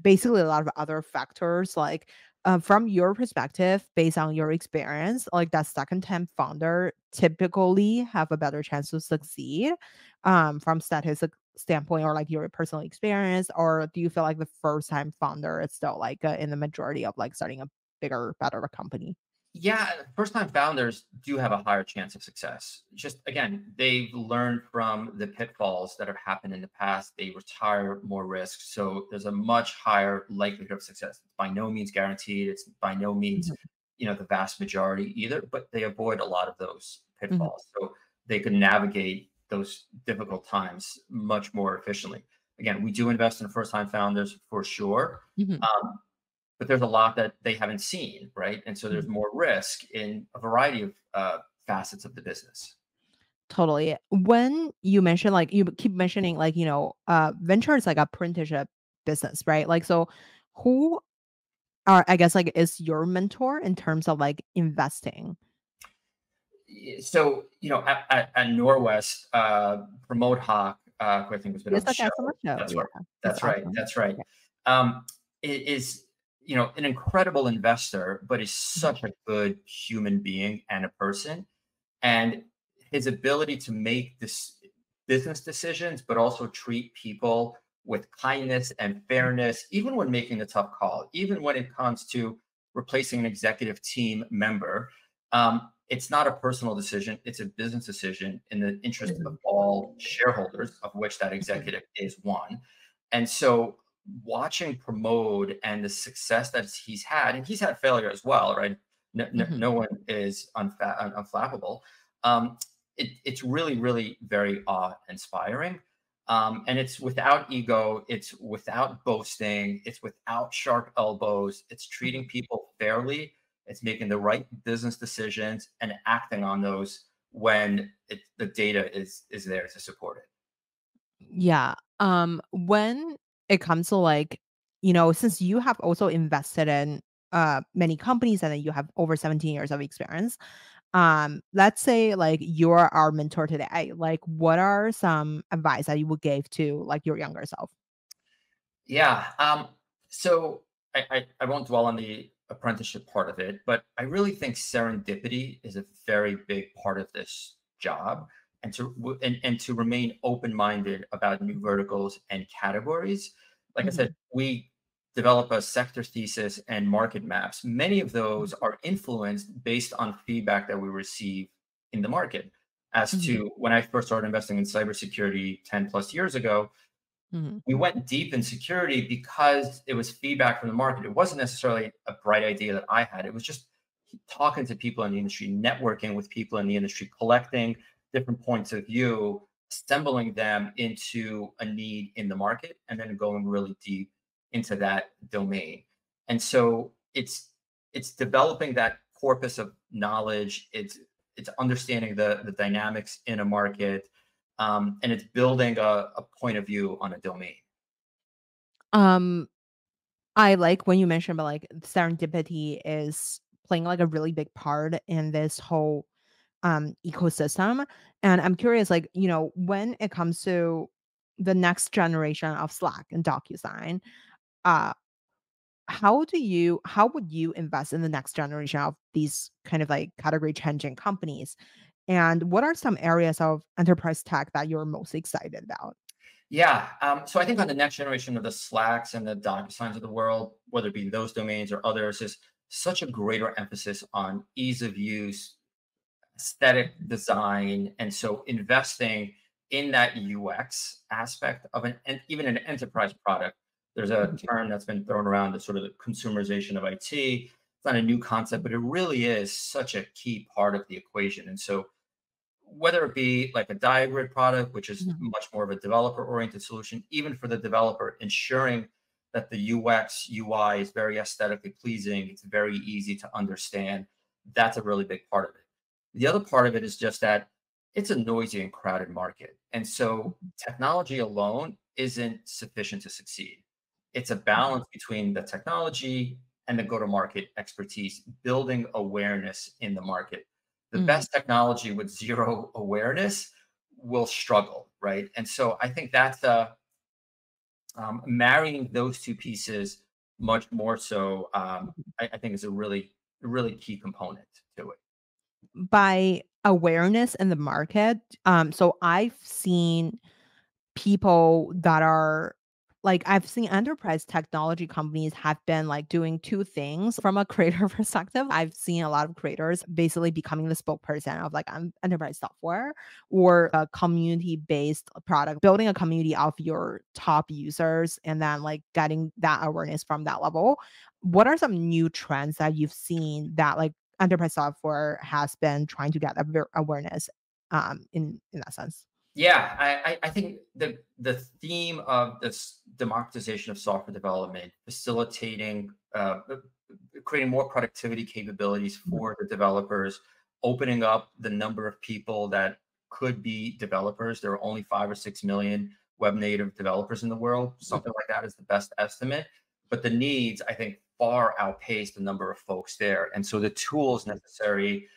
basically a lot of other factors like from your perspective based on your experience like that second time founder typically have a better chance to succeed from statistic standpoint or like your personal experience or do you feel like the first time founder is still like in the majority of like starting a bigger better company? Yeah, first-time founders do have a higher chance of success. Just again, they've learned from the pitfalls that have happened in the past. They retire more risk, so there's a much higher likelihood of success. It's by no means guaranteed. It's by no means, Mhm, the vast majority either, but they avoid a lot of those mhm, pitfalls. So they can navigate those difficult times much more efficiently. Again, we do invest in first-time founders for sure. mhm, Um, but there's a lot that they haven't seen, right? And so there's mhm. more risk in a variety of facets of the business. Totally. When you mention, like, you keep mentioning, like, venture is like apprenticeship business, right? Like, so who are, I guess, like, is your mentor in terms of like investing? So, at Norwest, Promote Hawk, who I think has been on Yes, the like show. as on the show. That's Yeah. right. He's That's right. awesome. That's right. Yeah. Is an incredible investor, but is Mhm, such a good human being and a person. And his ability to make this business decisions, but also treat people with kindness and fairness, even when making the tough call, even when it comes to replacing an executive team member. It's not a personal decision, it's a business decision in the interest of mhm, all shareholders, of which that mhm, executive is one. And so watching Promote and the success that he's had, and he's had failure as well, right? No, no, mhm. no one is unflappable. It's really, really very awe-inspiring. And it's without ego, it's without boasting, it's without sharp elbows, it's Mhm. treating people fairly, it's making the right business decisions and acting on those when the data is there to support it. Yeah. When it comes to, like, since you have also invested in many companies and then you have over 17 years of experience, let's say like you're our mentor today. Like, what are some advice that you would give to like your younger self? Yeah. So I won't dwell on the apprenticeship part of it, but I really think serendipity is a very big part of this job, and to remain open minded about new verticals and categories. Like I said, Mhm, we develop a sector thesis and market maps. Many of mhm, those are influenced based on feedback that we receive in the market. As mhm, to when I first started investing in cybersecurity 10 plus years ago, mhm, we went deep in security because it was feedback from the market. It wasn't necessarily a bright idea that I had. It was just talking to people in the industry, networking with people in the industry, collecting different points of view, assembling them into a need in the market, and then going really deep into that domain. And so it's developing that corpus of knowledge. It's understanding the dynamics in a market, and it's building a point of view on a domain. Um, I like when you mentioned about like serendipity is playing like a really big part in this whole ecosystem. And I'm curious, like, when it comes to the next generation of Slack and DocuSign, uh, how would you invest in the next generation of these kind of like category changing companies? And what are some areas of enterprise tech that you're most excited about? Yeah. So I think on the next generation of the Slacks and the DocuSigns of the world, whether it be those domains or others, is such a greater emphasis on ease of use, aesthetic design, and so investing in that UX aspect of and even an enterprise product. There's a Mhm, term that's been thrown around, the sort of the consumerization of IT. It's not a new concept, but it really is such a key part of the equation. And so whether it be like a diagrid product, which is mhm, much more of a developer oriented solution, even for the developer, ensuring that the UX, UI is very aesthetically pleasing, it's very easy to understand. That's a really big part of it. The other part of it is just that it's a noisy and crowded market. And so mhm, technology alone isn't sufficient to succeed. It's a mhm, balance between the technology and the go to market expertise, building awareness in the market. The mhm. best technology with zero awareness will struggle, right? And so I think that's marrying those two pieces much more so. I think is a really key component to it. By awareness in the market, so I've seen people that are like I've seen enterprise technology companies have been like doing two things from a creator perspective. I've seen a lot of creators basically becoming the spokesperson of like enterprise software or a community based product, building a community of your top users and then like getting that awareness from that level. What are some new trends that you've seen that like enterprise software has been trying to get awareness in that sense? Yeah, I think the theme of this democratization of software development, facilitating, creating more productivity capabilities Mhm. for the developers, opening up the number of people that could be developers. There are only 5 or 6 million web native developers in the world. Something like that is the best estimate. But the needs, I think, far outpace the number of folks there. And so the tools necessary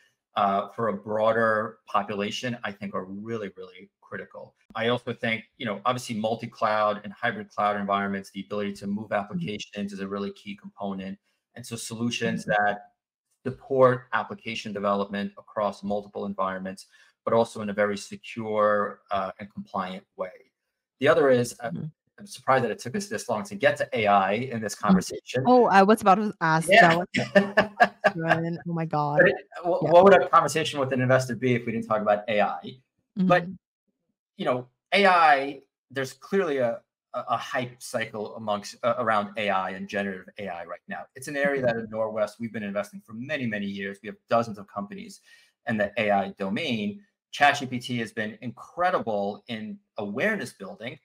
for a broader population, I think are really, really critical. I also think, obviously multi-cloud and hybrid cloud environments, the ability to move Mhm. applications is a really key component. And so solutions Mhm. that support application development across multiple environments, but also in a very secure and compliant way. The other is, Mhm. I'm surprised that it took us this long to get to AI in this Mhm. conversation. Oh, I was about to ask that Yeah. one question. Oh my But god. Yeah. what would a conversation with an investor be if we didn't talk about AI? But Mhm. AI, there's clearly a hype cycle amongst around AI and generative AI right now. It's an area Mhm. that at Norwest we've been investing for many, many years. We have dozens of companies in the AI domain. ChatGPT has been incredible in awareness building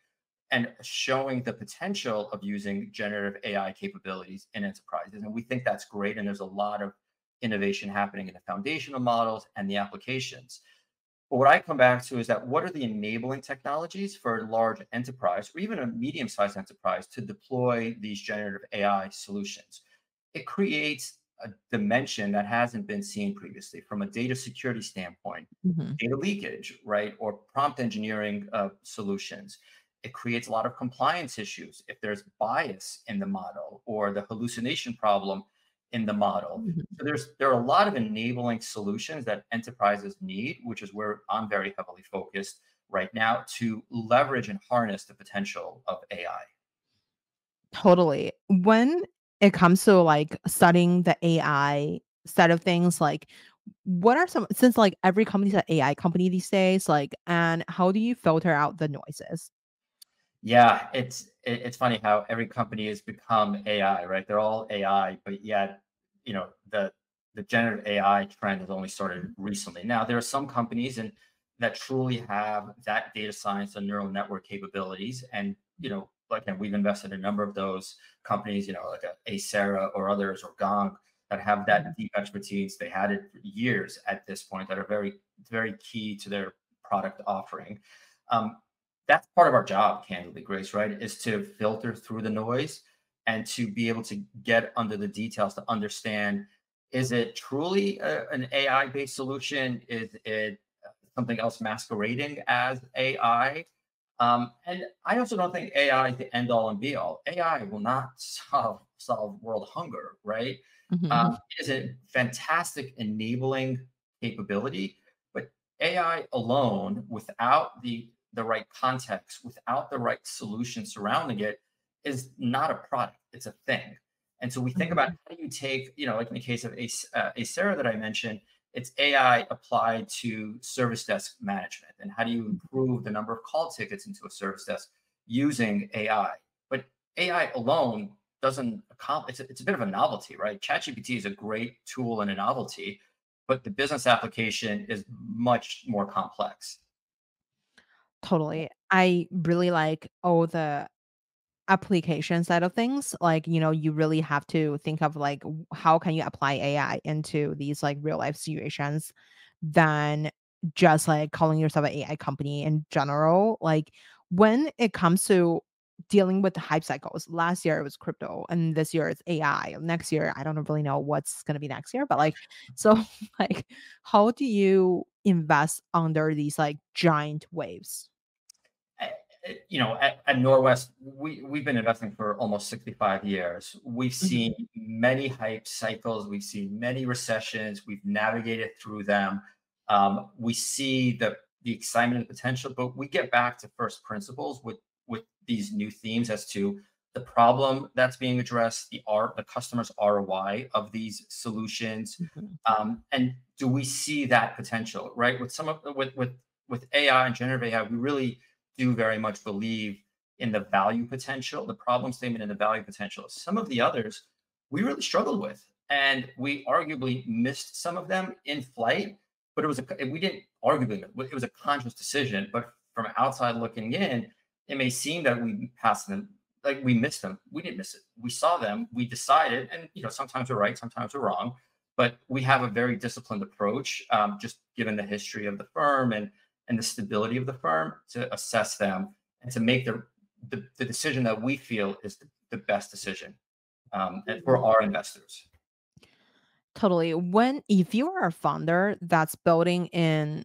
and showing the potential of using generative AI capabilities in enterprises. And we think that's great. And there's a lot of innovation happening in the foundational models and the applications. But what I come back to is that what are the enabling technologies for a large enterprise or even a medium sized enterprise to deploy these generative AI solutions? It creates a dimension that hasn't been seen previously from a data security standpoint, Mhm. data leakage, right? Or prompt engineering solutions. It creates a lot of compliance issues if there's bias in the model or the hallucination problem in the model. Mhm. So there are a lot of enabling solutions that enterprises need, which is where I'm very heavily focused right now to leverage and harness the potential of AI. Totally. When it comes to like studying the AI side of things, like what are some since like every company's an AI company these days, like and how do you filter out the noises? Yeah, it's funny how every company has become AI, right? They're all AI, but yet, the generative AI trend has only started recently. Now, there are some companies and that truly have that data science and neural network capabilities. And, like and we've invested in a number of those companies, like Acera or others or Gong that have that Mhm. deep expertise. They had it for years at this point that are very, very key to their product offering. Um, that's part of our job, candidly, Grace, right? Is to filter through the noise and to be able to get under the details to understand, is it truly an AI based solution? Is it something else masquerading as AI? And I also don't think AI is the end all and be all. AI will not solve world hunger, right? Mhm. It is a fantastic enabling capability, but AI alone, without the right context, without the right solution surrounding it, is not a product. It's a thing. And so we think about Mhm. how do you take, like in the case of Acera that I mentioned, it's AI applied to service desk management. And how do you improve the number of call tickets into a service desk using AI? But AI alone doesn't accomplish, it's a bit of a novelty, right? ChatGPT is a great tool and a novelty, but the business application is much more complex. Totally. I really like all the application side of things. Like, you really have to think of like how can you apply AI into these like real life situations than just like calling yourself an AI company in general. Like when it comes to dealing with the hype cycles, last year it was crypto and this year it's AI. Next year, I don't really know what's gonna be next year, but like so like how do you invest under these like giant waves? At Norwest, we've been investing for almost 65 years. We've seen Mhm. many hype cycles. We've seen many recessions. We've navigated through them. We see the excitement and potential, but we get back to first principles with these new themes as to the problem that's being addressed, the customer's ROI of these solutions, Mhm. and do we see that potential, right? With some of with AI and generative AI, we really do very much believe in the value potential, the problem statement, and the value potential. Some of the others we really struggled with, and we arguably missed some of them in flight. But we didn't arguably, it was a conscious decision. But from outside looking in, it may seem that we passed them, like we missed them. We didn't miss it. We saw them. We decided, and sometimes we're right, sometimes we're wrong. But we have a very disciplined approach, just given the history of the firm and the stability of the firm, to assess them and to make the decision that we feel is the best decision, and for our investors. Totally. When if you are a founder that's building in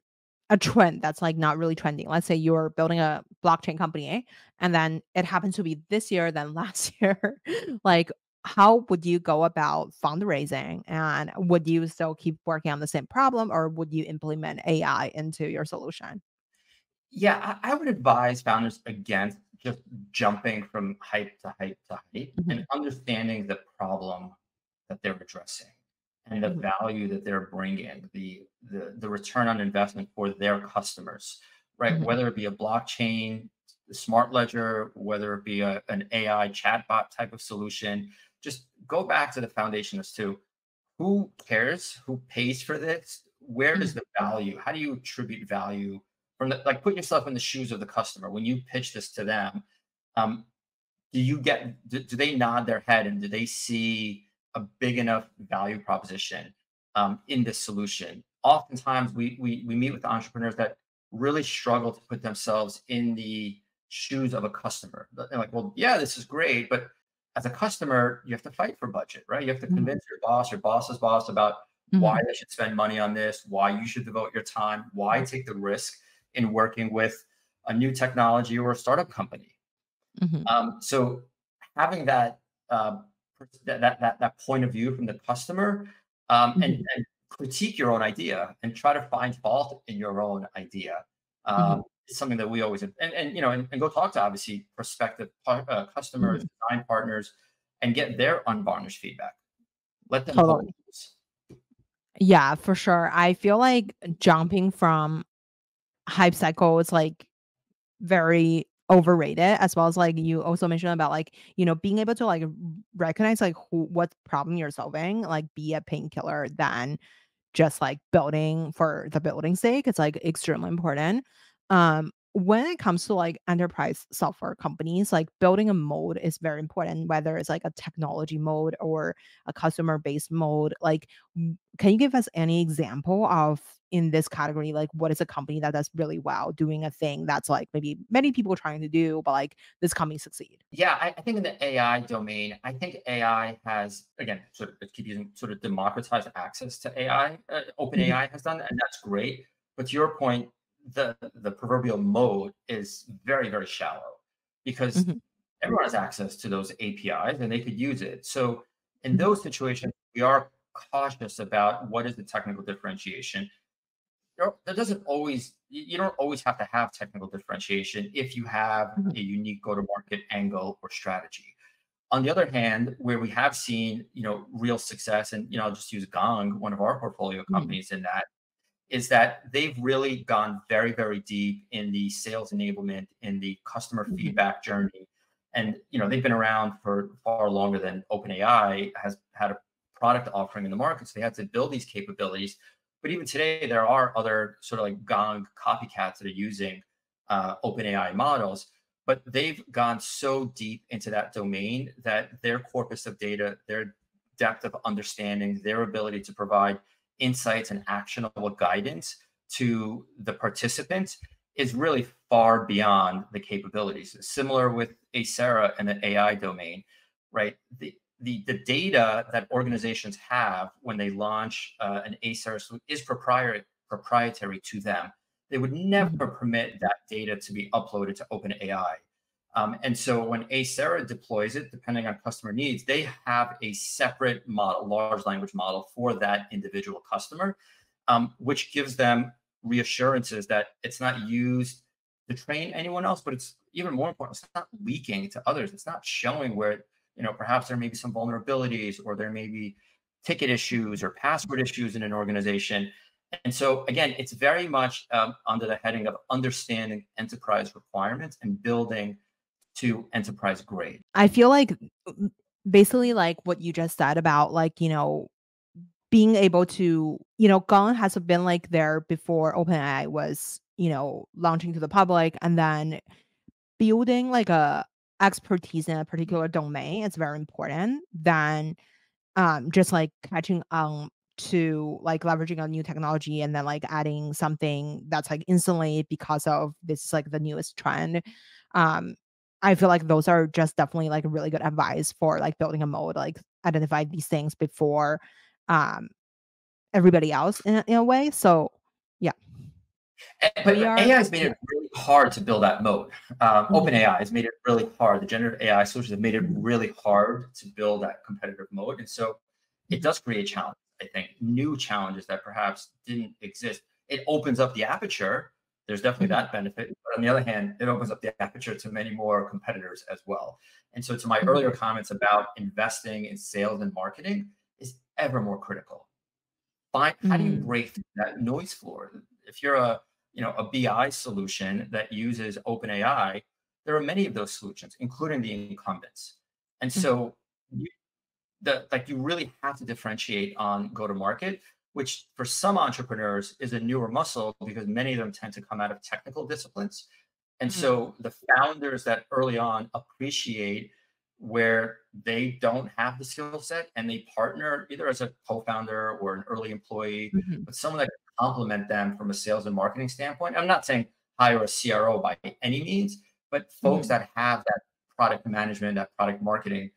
a trend that's like not really trending, let's say you're building a blockchain company, and then it happens to be this year than last year, like how would you go about fundraising? And would you still keep working on the same problem or would you implement AI into your solution? Yeah, I would advise founders against just jumping from hype to hype to hype, and Mhm, understanding the problem that they're addressing and the mhm, value that they're bringing, the return on investment for their customers, right? mhm, Whether it be a blockchain, the smart ledger, whether it be an AI chatbot type of solution, just go back to the foundation as to who cares, who pays for this, where does mhm, the value, how do you attribute value from the, like, put yourself in the shoes of the customer when you pitch this to them. um, do they nod their head, and do they see a big enough value proposition in this solution? Oftentimes we meet with entrepreneurs that really struggle to put themselves in the shoes of a customer. They're like, well, yeah, this is great, but as a customer, you have to fight for budget, right? You have to mhm, convince your boss's boss about why mhm, they should spend money on this, why you should devote your time, why take the risk in working with a new technology or a startup company. mhm, So having that, that point of view from the customer, mhm, and critique your own idea and try to find fault in your own idea, mhm, is something that we always, and go talk to, obviously, prospective customers, mhm. design partners, and get their unvarnished feedback. Let them hold. Totally. Yeah, for sure. I feel like jumping from hype cycle is like very overrated, as well as like you also mentioned about like, being able to like recognize like what problem you're solving, like be a painkiller than just like building for the building's sake. It's like extremely important. When it comes to like enterprise software companies, like building a mode is very important, whether it's like a technology mode or a customer based mode. Like, can you give us any example of in this category, like what is a company that does really well doing a thing that's like maybe many people trying to do, but like this company succeed? Yeah, I think in the AI domain, I think AI has, again, sort of, I keep using, sort of democratized access to AI. Mhm, OpenAI has done that, and that's great. But to your point, the proverbial mode is very, very shallow, because mhm, everyone has access to those APIs and they could use it. So in mhm, those situations, we are cautious about what is the technical differentiation. There doesn't always, you don't always have to have technical differentiation if you have mhm, a unique go-to-market angle or strategy. On the other hand, where we have seen, real success, and I'll just use Gong, one of our portfolio mhm, companies, in that, is that they've really gone very, very deep in the sales enablement, in the customer mhm, feedback journey. And they've been around for far longer than OpenAI has had a product offering in the market. So they had to build these capabilities. But even today, there are other sort of like Gong copycats that are using OpenAI models. But they've gone so deep into that domain that their corpus of data, their depth of understanding, their ability to provide insights and actionable guidance to the participants is really far beyond the capabilities. Similar with Acera and the AI domain, right? The data that organizations have when they launch an Acera solution is proprietary to them. They would never mhm, permit that data to be uploaded to OpenAI. And so when Acera deploys it, depending on customer needs, they have a separate model, large language model for that individual customer, which gives them reassurances that it's not used to train anyone else, but it's even more important, it's not leaking to others. It's not showing where, perhaps there may be some vulnerabilities, or there may be ticket issues or password issues in an organization. And so again, it's very much under the heading of understanding enterprise requirements and building to enterprise grade. I feel like basically like what you just said about like, being able to, Gong has been like there before OpenAI was, launching to the public, and then building like a expertise in a particular domain is very important than just like catching on to like leveraging a new technology and then like adding something that's like instantly because of this is like the newest trend. um I feel like those are just definitely like really good advice for like building a mode, like identify these things before um everybody else in a way. So yeah, we But are AI has made yeah. it really hard to build that mode. Mhm, OpenAI has made it really hard. The generative AI solutions have made it really hard to build that competitive mode. And so it mhm, does create challenges, I think, new challenges that perhaps didn't exist. It opens up the aperture. There's definitely mhm, that benefit. But on the other hand, it opens up the aperture to many more competitors as well. And so to my mhm, earlier comments about investing in sales and marketing is ever more critical. How do you mhm, break through that noise floor? If you're a BI solution that uses OpenAI, there are many of those solutions, including the incumbents. And mhm, so you really have to differentiate on go to market, which for some entrepreneurs is a newer muscle because many of them tend to come out of technical disciplines. And mhm, so the founders that early on appreciate where they don't have the skill set and they partner either as a co-founder or an early employee mhm, with someone that can complement them from a sales and marketing standpoint. I'm not saying hire a CRO by any means, but folks mhm. that have that product management, that product marketing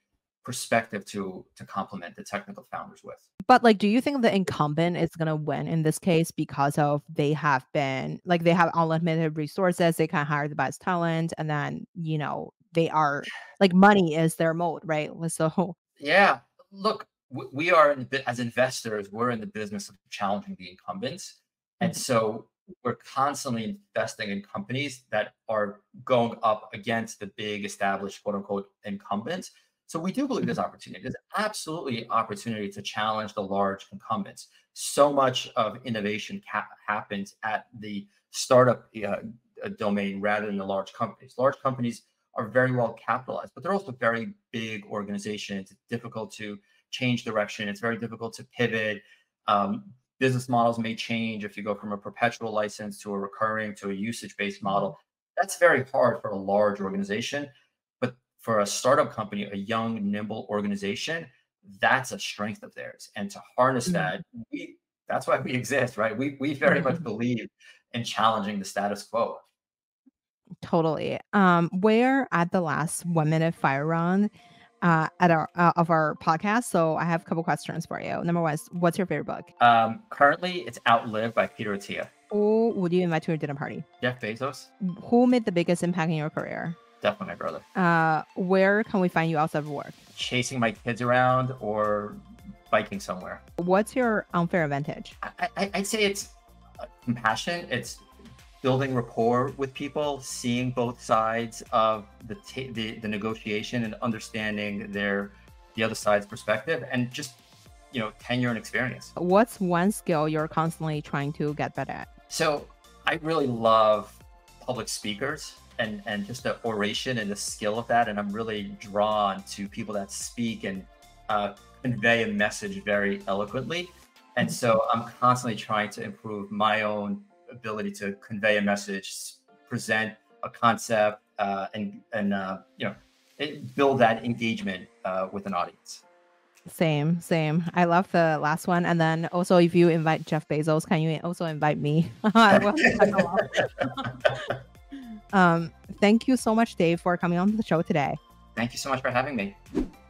perspective to complement the technical founders with. But, like, do you think the incumbent is gonna win in this case because of they have been like, they have unlimited resources, they can hire the best talent, and then, they are like, money is their mode, right? So Yeah. Look, we are as investors, we're in the business of challenging the incumbents. And Mhm, so we're constantly investing in companies that are going up against the big established quote unquote incumbents. So we do believe mhm, there's opportunity. There's absolutely opportunity to challenge the large incumbents. So much of innovation happens at the startup domain rather than the large companies. Large companies are very well capitalized, but they're also very big organizations. It's difficult to change direction. It's very difficult to pivot. Business models may change if you go from a perpetual license to a recurring to a usage-based mhm, model. That's very hard for a large organization. But for a startup company, a young, nimble organization, that's a strength of theirs. And to harness mhm, that, that's why we exist, right? We very much mhm. believe in challenging the status quo. Totally. We're at the last 1 minute fire round at our of our podcast. So I have a couple questions for you. Number one is, what's your favorite book? Currently, it's Outlive by Peter Attia. Who would you invite to a dinner party? Jeff Bezos, Who made the biggest impact in your career? definitely my brother. Where can we find you outside of work? Chasing my kids around or biking somewhere. What's your unfair advantage? I'd say it's compassion. It's building rapport with people, seeing both sides of the negotiation and understanding the other side's perspective, and just tenure and experience. What's one skill you're constantly trying to get better at? So I really love public speakers and just the oration and the skill of that. And I'm really drawn to people that speak and convey a message very eloquently. And Mhm. so I'm constantly trying to improve my own ability to convey a message, present a concept, build that engagement with an audience. Same, same. I love the last one. And then also, if you invite Jeff Bezos, can you also invite me? I will tag along. Thank you so much, Dave, for coming on the show today. Thank you so much for having me.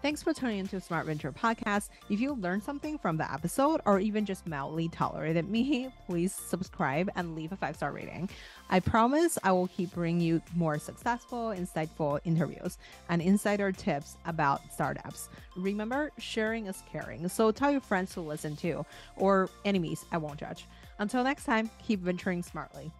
Thanks for tuning into Smart Venture Podcast. If you learned something from the episode or even just mildly tolerated me, please subscribe and leave a 5-star rating. I promise I will keep bringing you more successful, insightful interviews and insider tips about startups. Remember, sharing is caring. So tell your friends to listen too, or enemies, I won't judge. Until next time, keep venturing smartly.